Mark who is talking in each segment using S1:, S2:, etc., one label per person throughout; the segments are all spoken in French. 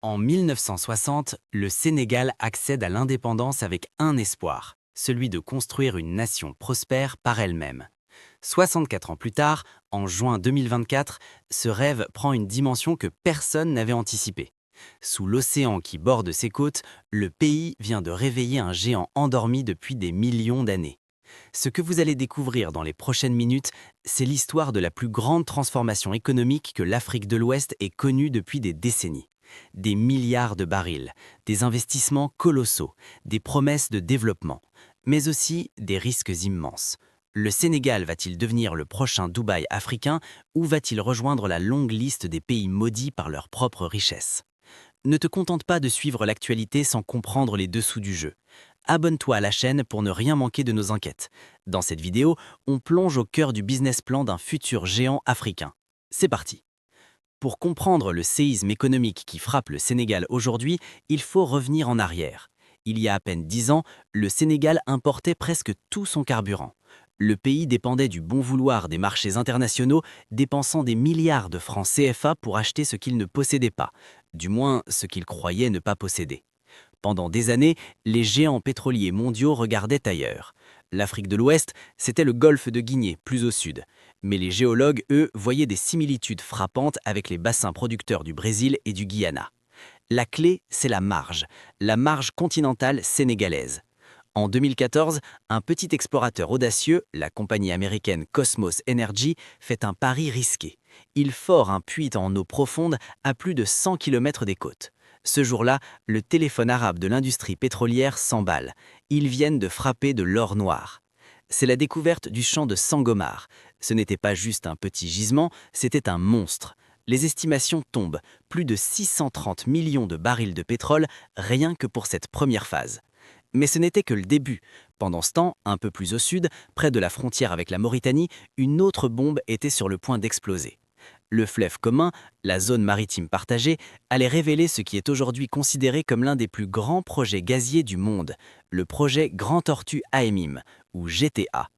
S1: En 1960, le Sénégal accède à l'indépendance avec un espoir, celui de construire une nation prospère par elle-même. 64 ans plus tard, en juin 2024, ce rêve prend une dimension que personne n'avait anticipée. Sous l'océan qui borde ses côtes, le pays vient de réveiller un géant endormi depuis des millions d'années. Ce que vous allez découvrir dans les prochaines minutes, c'est l'histoire de la plus grande transformation économique que l'Afrique de l'Ouest ait connue depuis des décennies. Des milliards de barils, des investissements colossaux, des promesses de développement, mais aussi des risques immenses. Le Sénégal va-t-il devenir le prochain Dubaï africain ou va-t-il rejoindre la longue liste des pays maudits par leur propre richesse? Ne te contente pas de suivre l'actualité sans comprendre les dessous du jeu. Abonne-toi à la chaîne pour ne rien manquer de nos enquêtes. Dans cette vidéo, on plonge au cœur du business plan d'un futur géant africain. C'est parti! Pour comprendre le séisme économique qui frappe le Sénégal aujourd'hui, il faut revenir en arrière. Il y a à peine 10 ans, le Sénégal importait presque tout son carburant. Le pays dépendait du bon vouloir des marchés internationaux, dépensant des milliards de francs CFA pour acheter ce qu'il ne possédait pas, du moins ce qu'il croyait ne pas posséder. Pendant des années, les géants pétroliers mondiaux regardaient ailleurs. L'Afrique de l'Ouest, c'était le golfe de Guinée, plus au sud. Mais les géologues, eux, voyaient des similitudes frappantes avec les bassins producteurs du Brésil et du Guyana. La clé, c'est la marge continentale sénégalaise. En 2014, un petit explorateur audacieux, la compagnie américaine Cosmos Energy, fait un pari risqué. Il fore un puits en eau profonde à plus de 100 km des côtes. Ce jour-là, le téléphone arabe de l'industrie pétrolière s'emballe. Ils viennent de frapper de l'or noir. C'est la découverte du champ de Sangomar. Ce n'était pas juste un petit gisement, c'était un monstre. Les estimations tombent, plus de 630 millions de barils de pétrole rien que pour cette première phase. Mais ce n'était que le début. Pendant ce temps, un peu plus au sud, près de la frontière avec la Mauritanie, une autre bombe était sur le point d'exploser. Le fleuve commun, la zone maritime partagée, allait révéler ce qui est aujourd'hui considéré comme l'un des plus grands projets gaziers du monde, le projet Grand Tortue AMIM, ou GTA.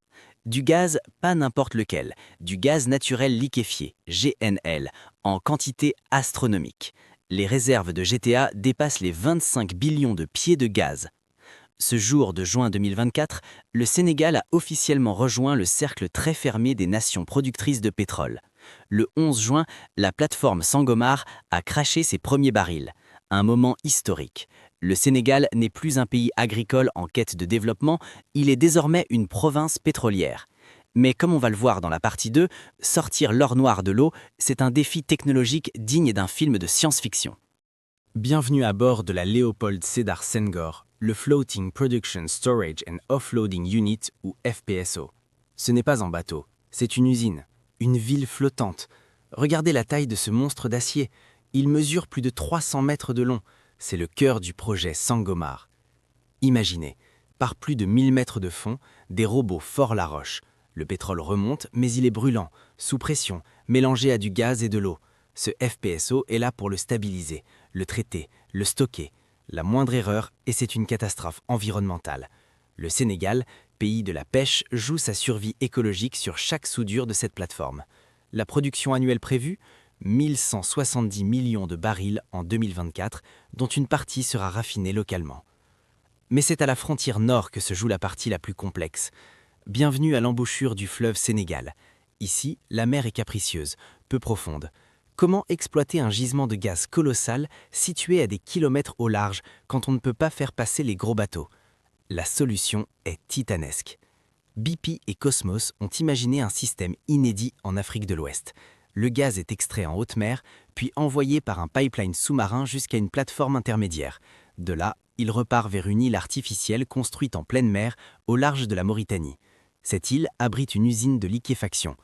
S1: Du gaz, pas n'importe lequel, du gaz naturel liquéfié, GNL, en quantité astronomique. Les réserves de GTA dépassent les 25 billions de pieds de gaz. Ce jour de juin 2024, le Sénégal a officiellement rejoint le cercle très fermé des nations productrices de pétrole. Le 11 juin, la plateforme Sangomar a craché ses premiers barils. Un moment historique. Le Sénégal n'est plus un pays agricole en quête de développement, il est désormais une province pétrolière. Mais comme on va le voir dans la partie 2, sortir l'or noir de l'eau, c'est un défi technologique digne d'un film de science-fiction. Bienvenue à bord de la Léopold Sédar Senghor, le Floating Production Storage and Offloading Unit ou FPSO. Ce n'est pas un bateau, c'est une usine, une ville flottante. Regardez la taille de ce monstre d'acier. Il mesure plus de 300 mètres de long. C'est le cœur du projet Sangomar. Imaginez, par plus de 1000 mètres de fond, des robots forent la roche. Le pétrole remonte, mais il est brûlant, sous pression, mélangé à du gaz et de l'eau. Ce FPSO est là pour le stabiliser, le traiter, le stocker. La moindre erreur et c'est une catastrophe environnementale. Le Sénégal, pays de la pêche, joue sa survie écologique sur chaque soudure de cette plateforme. La production annuelle prévue 1170 millions de barils en 2024, dont une partie sera raffinée localement. Mais c'est à la frontière nord que se joue la partie la plus complexe. Bienvenue à l'embouchure du fleuve Sénégal. Ici, la mer est capricieuse, peu profonde. Comment exploiter un gisement de gaz colossal situé à des kilomètres au large quand on ne peut pas faire passer les gros bateaux? La solution est titanesque. BP et Cosmos ont imaginé un système inédit en Afrique de l'Ouest. Le gaz est extrait en haute mer, puis envoyé par un pipeline sous-marin jusqu'à une plateforme intermédiaire. De là, il repart vers une île artificielle construite en pleine mer, au large de la Mauritanie. Cette île abrite une usine de liquéfaction.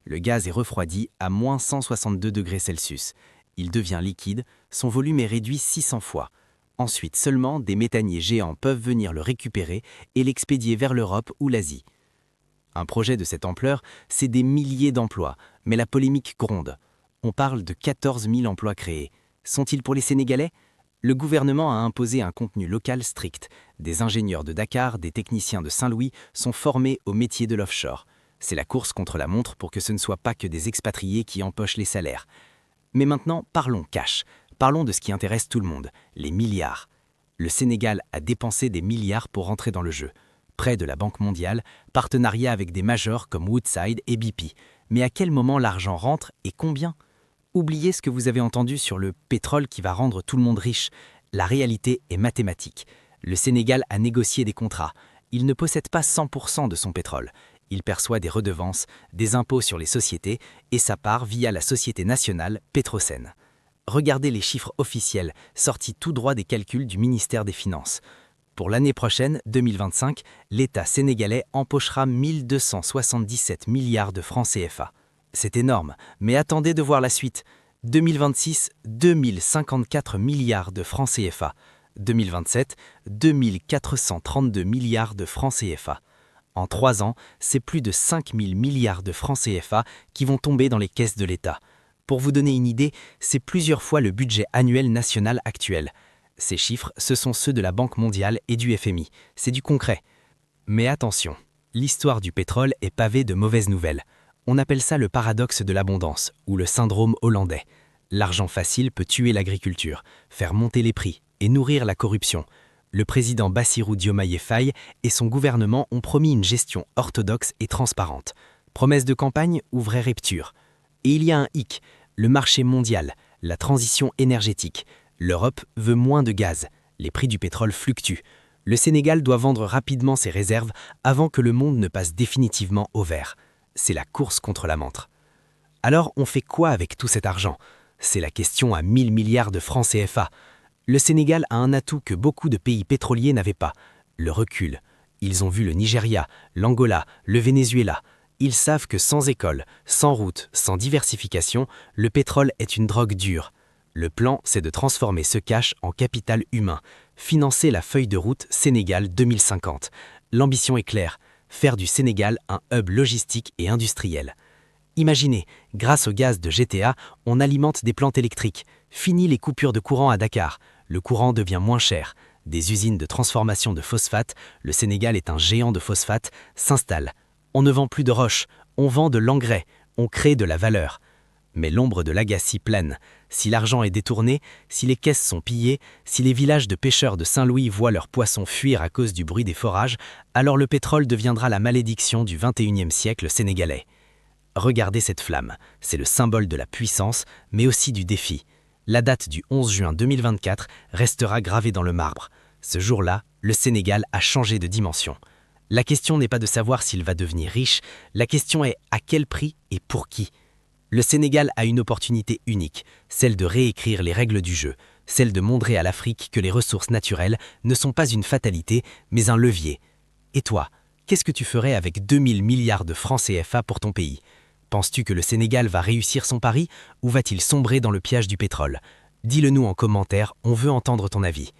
S1: Le gaz est refroidi à moins 162 degrés Celsius. Il devient liquide, son volume est réduit 600 fois. Ensuite seulement, des méthaniers géants peuvent venir le récupérer et l'expédier vers l'Europe ou l'Asie. Un projet de cette ampleur, c'est des milliers d'emplois, mais la polémique gronde. On parle de 14 000 emplois créés. Sont-ils pour les Sénégalais? Le gouvernement a imposé un contenu local strict. Des ingénieurs de Dakar, des techniciens de Saint-Louis sont formés au métier de l'offshore. C'est la course contre la montre pour que ce ne soit pas que des expatriés qui empochent les salaires. Mais maintenant, parlons cash. Parlons de ce qui intéresse tout le monde, les milliards. Le Sénégal a dépensé des milliards pour rentrer dans le jeu. Prêt de la Banque mondiale, partenariat avec des majors comme Woodside et BP. Mais à quel moment l'argent rentre et combien? Oubliez ce que vous avez entendu sur le pétrole qui va rendre tout le monde riche. La réalité est mathématique. Le Sénégal a négocié des contrats. Il ne possède pas 100% de son pétrole. Il perçoit des redevances, des impôts sur les sociétés et sa part via la société nationale Petrosen. Regardez les chiffres officiels, sortis tout droit des calculs du ministère des Finances. Pour l'année prochaine, 2025, l'État sénégalais empochera 1277 milliards de francs CFA. C'est énorme, mais attendez de voir la suite. 2026, 2054 milliards de francs CFA. 2027, 2432 milliards de francs CFA. En 3 ans, c'est plus de 5000 milliards de francs CFA qui vont tomber dans les caisses de l'État. Pour vous donner une idée, c'est plusieurs fois le budget annuel national actuel. Ces chiffres, ce sont ceux de la Banque mondiale et du FMI. C'est du concret. Mais attention, l'histoire du pétrole est pavée de mauvaises nouvelles. On appelle ça le paradoxe de l'abondance, ou le syndrome hollandais. L'argent facile peut tuer l'agriculture, faire monter les prix et nourrir la corruption. Le président Bassirou Diomaye Faye et son gouvernement ont promis une gestion orthodoxe et transparente. Promesse de campagne ou vraie rupture? Et il y a un hic, le marché mondial, la transition énergétique. L'Europe veut moins de gaz, les prix du pétrole fluctuent. Le Sénégal doit vendre rapidement ses réserves avant que le monde ne passe définitivement au vert. C'est la course contre la montre. Alors on fait quoi avec tout cet argent? C'est la question à 1000 milliards de francs CFA. Le Sénégal a un atout que beaucoup de pays pétroliers n'avaient pas, le recul. Ils ont vu le Nigeria, l'Angola, le Venezuela. Ils savent que sans école, sans route, sans diversification, le pétrole est une drogue dure. Le plan, c'est de transformer ce cash en capital humain, financer la feuille de route Sénégal 2050. L'ambition est claire, faire du Sénégal un hub logistique et industriel. Imaginez, grâce au gaz de GTA, on alimente des plantes électriques. Fini les coupures de courant à Dakar. Le courant devient moins cher. Des usines de transformation de phosphate, le Sénégal est un géant de phosphate, s'installent. On ne vend plus de roches, on vend de l'engrais, on crée de la valeur. Mais l'ombre de l'Agassi plane. Si l'argent est détourné, si les caisses sont pillées, si les villages de pêcheurs de Saint-Louis voient leurs poissons fuir à cause du bruit des forages, alors le pétrole deviendra la malédiction du XXIe siècle sénégalais. Regardez cette flamme, c'est le symbole de la puissance, mais aussi du défi. La date du 11 juin 2024 restera gravée dans le marbre. Ce jour-là, le Sénégal a changé de dimension. La question n'est pas de savoir s'il va devenir riche, la question est à quel prix et pour qui. Le Sénégal a une opportunité unique, celle de réécrire les règles du jeu, celle de montrer à l'Afrique que les ressources naturelles ne sont pas une fatalité, mais un levier. Et toi, qu'est-ce que tu ferais avec 2000 milliards de francs CFA pour ton pays ? Penses-tu que le Sénégal va réussir son pari ou va-t-il sombrer dans le piège du pétrole? Dis-le nous en commentaire, on veut entendre ton avis.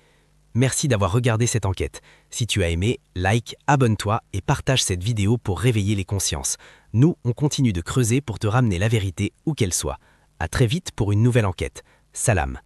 S1: Merci d'avoir regardé cette enquête. Si tu as aimé, like, abonne-toi et partage cette vidéo pour réveiller les consciences. Nous, on continue de creuser pour te ramener la vérité où qu'elle soit. À très vite pour une nouvelle enquête. Salam.